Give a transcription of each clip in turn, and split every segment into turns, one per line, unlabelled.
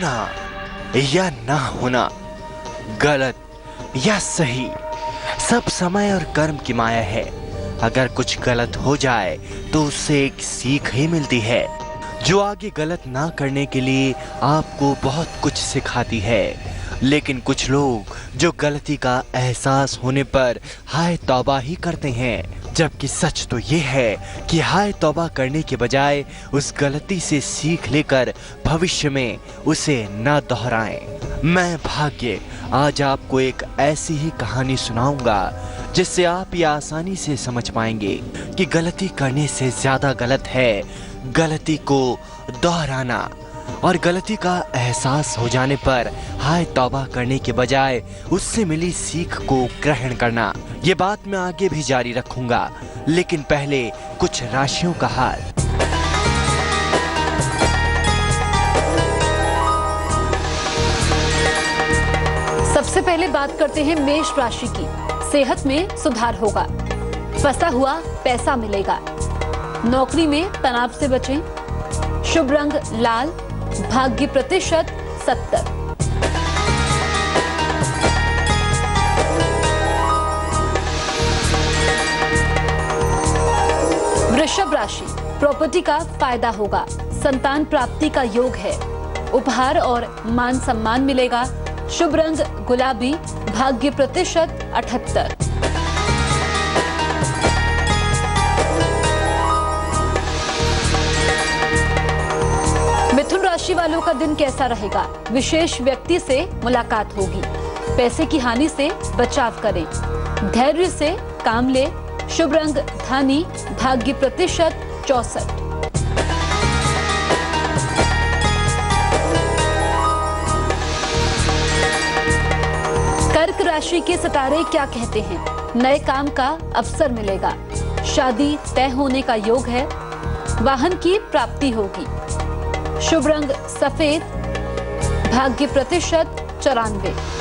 होना या ना होना, गलत या सही, सब समय और कर्म की माया है। अगर कुछ गलत हो जाए तो उससे एक सीख ही मिलती है, जो आगे गलत ना करने के लिए आपको बहुत कुछ सिखाती है। लेकिन कुछ लोग जो गलती का एहसास होने पर हाय तौबा ही करते हैं, जबकि सच तो ये है कि हाय तौबा करने के बजाय उस गलती से सीख लेकर भविष्य में उसे न दोहराएं। मैं भाग्य आज आपको एक ऐसी ही कहानी सुनाऊंगा जिससे आप ये आसानी से समझ पाएंगे कि गलती करने से ज्यादा गलत है गलती को दोहराना, और गलती का एहसास हो जाने पर हाय तौबा करने के बजाय उससे मिली सीख को ग्रहण करना। ये बात मैं आगे भी जारी रखूंगा, लेकिन पहले कुछ राशियों का हाल।
सबसे पहले बात करते हैं मेष राशि की। सेहत में सुधार होगा, फंसा हुआ पैसा मिलेगा, नौकरी में तनाव से बचें, शुभ रंग लाल, भाग्य प्रतिशत 70। वृषभ राशि, प्रॉपर्टी का फायदा होगा, संतान प्राप्ति का योग है, उपहार और मान सम्मान मिलेगा, शुभ रंग गुलाबी, भाग्य प्रतिशत 78। मिथुन राशि वालों का दिन कैसा रहेगा? विशेष व्यक्ति से मुलाकात होगी, पैसे की हानि से बचाव करें, धैर्य से काम ले, शुभ रंग धानी, भाग्य प्रतिशत 64। कर्क राशि के सितारे क्या कहते हैं? नए काम का अवसर मिलेगा, शादी तय होने का योग है, वाहन की प्राप्ति होगी, शुभ रंग सफेद, भाग्य प्रतिशत 94।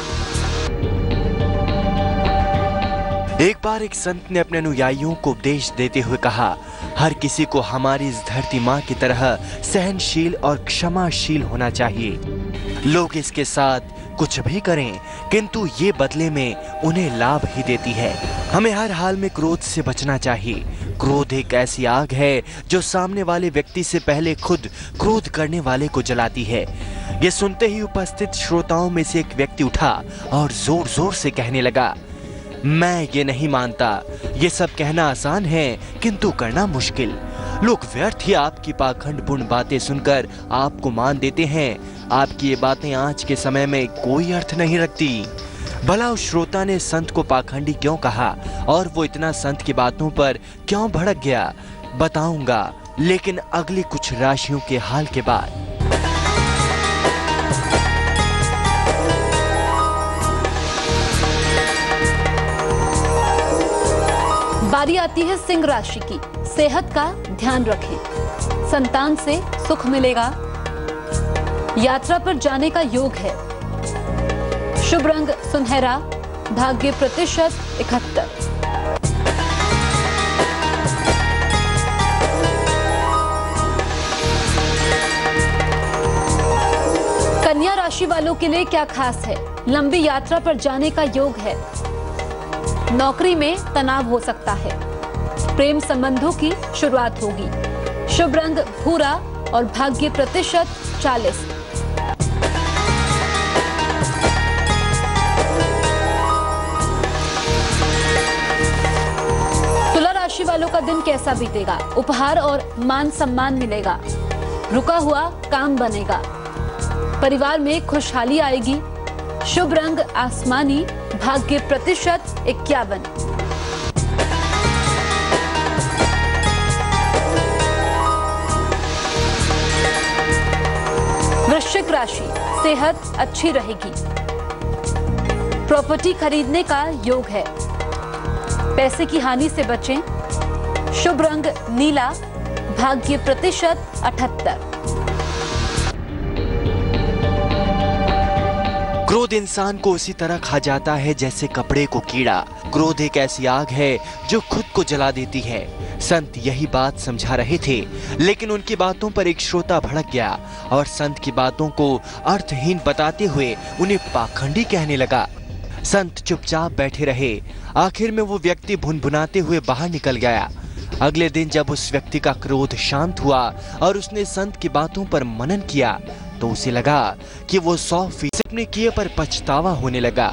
एक बार एक संत ने अपने अनुयायियों को उपदेश देते हुए कहा, हर किसी को हमारी इस धरती माँ की तरह सहनशील और क्षमाशील होना चाहिए। लोग इसके साथ कुछ भी करें, किंतु ये बदले में उन्हें लाभ ही देती है। हमें हर हाल में क्रोध से बचना चाहिए। क्रोध एक ऐसी आग है जो सामने वाले व्यक्ति से पहले खुद क्रोध करने वाले को जलाती है। ये सुनते ही उपस्थित श्रोताओं में से एक व्यक्ति उठा और जोर जोर से कहने लगा, मैं ये नहीं मानता, ये सब कहना आसान है किंतु करना मुश्किल। लोग व्यर्थ ही आपकी पाखंडपूर्ण बातें सुनकर आपको मान देते हैं। आपकी ये बातें आज के समय में कोई अर्थ नहीं रखती। भला उस श्रोता ने संत को पाखंडी क्यों कहा और वो इतना संत की बातों पर क्यों भड़क गया, बताऊंगा, लेकिन अगली कुछ राशियों के हाल के बाद।
बारी आती है सिंह राशि की। सेहत का ध्यान रखें, संतान से सुख मिलेगा, यात्रा पर जाने का योग है, शुभ रंग सुनहरा, भाग्य प्रतिशत 71। कन्या राशि वालों के लिए क्या खास है? लंबी यात्रा पर जाने का योग है, नौकरी में तनाव हो सकता है, प्रेम संबंधों की शुरुआत होगी, शुभ रंग भूरा और भाग्य प्रतिशत 40। तुला राशि वालों का दिन कैसा बीतेगा? उपहार और मान सम्मान मिलेगा, रुका हुआ काम बनेगा, परिवार में खुशहाली आएगी, शुभ रंग आसमानी, भाग्य प्रतिशत 51। वृश्चिक राशि, सेहत अच्छी रहेगी, प्रॉपर्टी खरीदने का योग है, पैसे की हानि से बचें, शुभ रंग नीला, भाग्य प्रतिशत 78।
क्रोध इंसान को उसी तरह खा जाता है जैसे कपड़े को कीड़ा। क्रोध एक ऐसी आग है जो खुद को जला देती है। संत यही बात समझा रहे थे, लेकिन उनकी बातों पर एक श्रोता भड़क गया और संत की बातों को अर्थहीन बताते हुए उन्हें पाखंडी कहने लगा। संत चुपचाप बैठे रहे। आखिर में वो व्यक्ति भुनभुनाते हुए बाहर निकल गया। अगले दिन जब उस व्यक्ति का क्रोध शांत हुआ और उसने संत की बातों पर मनन किया, तो उसे लगा कि वो 100% अपने किए पर पछतावा होने लगा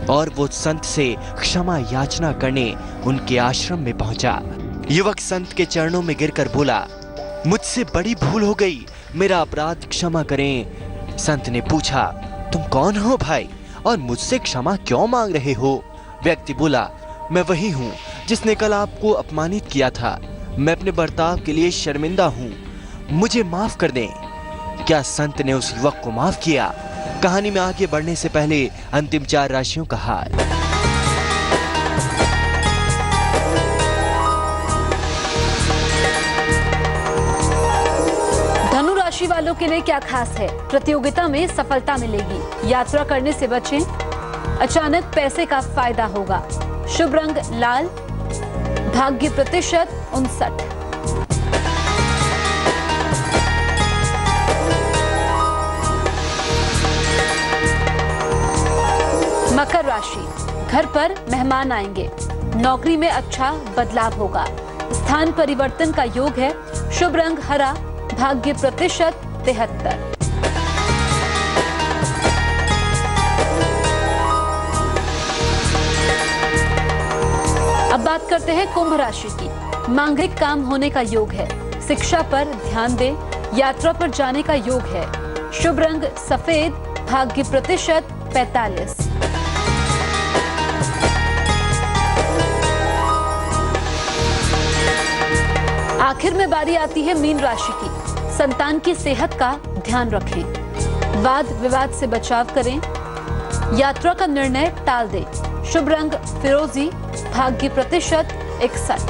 और वो संत से क्षमा याचना करने उनके आश्रम में पहुंचा। युवक संत के चरणों में गिरकर बोला, मुझसे बड़ी भूल हो गई, मेरा अपराध क्षमा करें। संत ने पूछा, तुम कौन हो भाई और मुझसे क्षमा क्यों मांग रहे हो? व्यक्ति बोला, मैं वही हूँ जिसने कल आपको अपमानित किया था। मैं अपने बर्ताव के लिए शर्मिंदा हूँ, मुझे माफ कर दें। क्या संत ने उस युवक को माफ किया? कहानी में आगे बढ़ने से पहले अंतिम 4 राशियों का हाल।
धनु राशि वालों के लिए क्या खास है? प्रतियोगिता में सफलता मिलेगी, यात्रा करने से बचें, अचानक पैसे का फायदा होगा। शुभ रंग लाल, भाग्य प्रतिशत 59। मकर राशि, घर पर मेहमान आएंगे, नौकरी में अच्छा बदलाव होगा, स्थान परिवर्तन का योग है। शुभ रंग हरा, भाग्य प्रतिशत 73। अब बात करते हैं कुंभ राशि की। मांगलिक काम होने का योग है, शिक्षा पर ध्यान दें, यात्रा पर जाने का योग है। शुभ रंग सफेद, भाग्य प्रतिशत 45। आखिर में बारी आती है मीन राशि की। संतान की सेहत का ध्यान रखें, वाद विवाद से बचाव करें, यात्रा का निर्णय टाल दें। शुभ रंग फिरोजी, भाग्य प्रतिशत 61।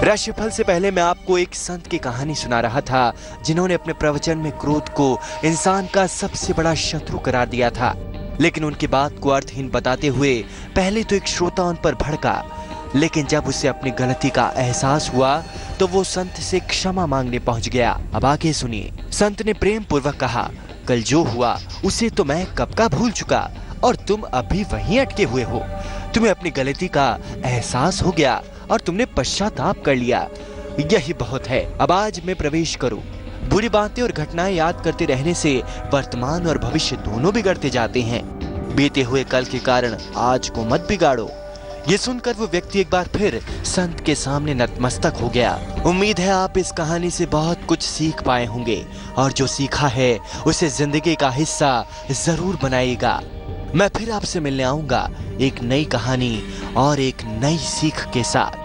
राशिफल से पहले मैं आपको एक संत की कहानी सुना रहा था, जिन्होंने अपने प्रवचन में क्रोध को इंसान का सबसे बड़ा शत्रु करार दिया था। लेकिन उनकी बात को अर्थहीन बताते हुए पहले तो एक श्रोता उन पर भड़का, लेकिन जब उसे अपनी गलती का एहसास हुआ तो वो संत से क्षमा मांगने पहुंच गया। अब आगे सुनिए। संत ने प्रेम पूर्वक कहा, कल जो हुआ उसे तो मैं कब का भूल चुका और तुम अभी वहीं अटके हुए हो। तुम्हें अपनी गलती का एहसास हो गया और तुमने पश्चाताप कर लिया, यही बहुत है। अब आज में प्रवेश करो। बुरी बातें और घटनाएं याद करते रहने से वर्तमान और भविष्य दोनों बिगड़ते जाते हैं। बीते हुए कल के कारण आज को मत बिगाड़ो। ये सुनकर वो व्यक्ति एक बार फिर संत के सामने नतमस्तक हो गया। उम्मीद है आप इस कहानी से बहुत कुछ सीख पाए होंगे और जो सीखा है उसे जिंदगी का हिस्सा जरूर बनाइएगा। मैं फिर आपसे मिलने आऊंगा एक नई कहानी और एक नई सीख के साथ।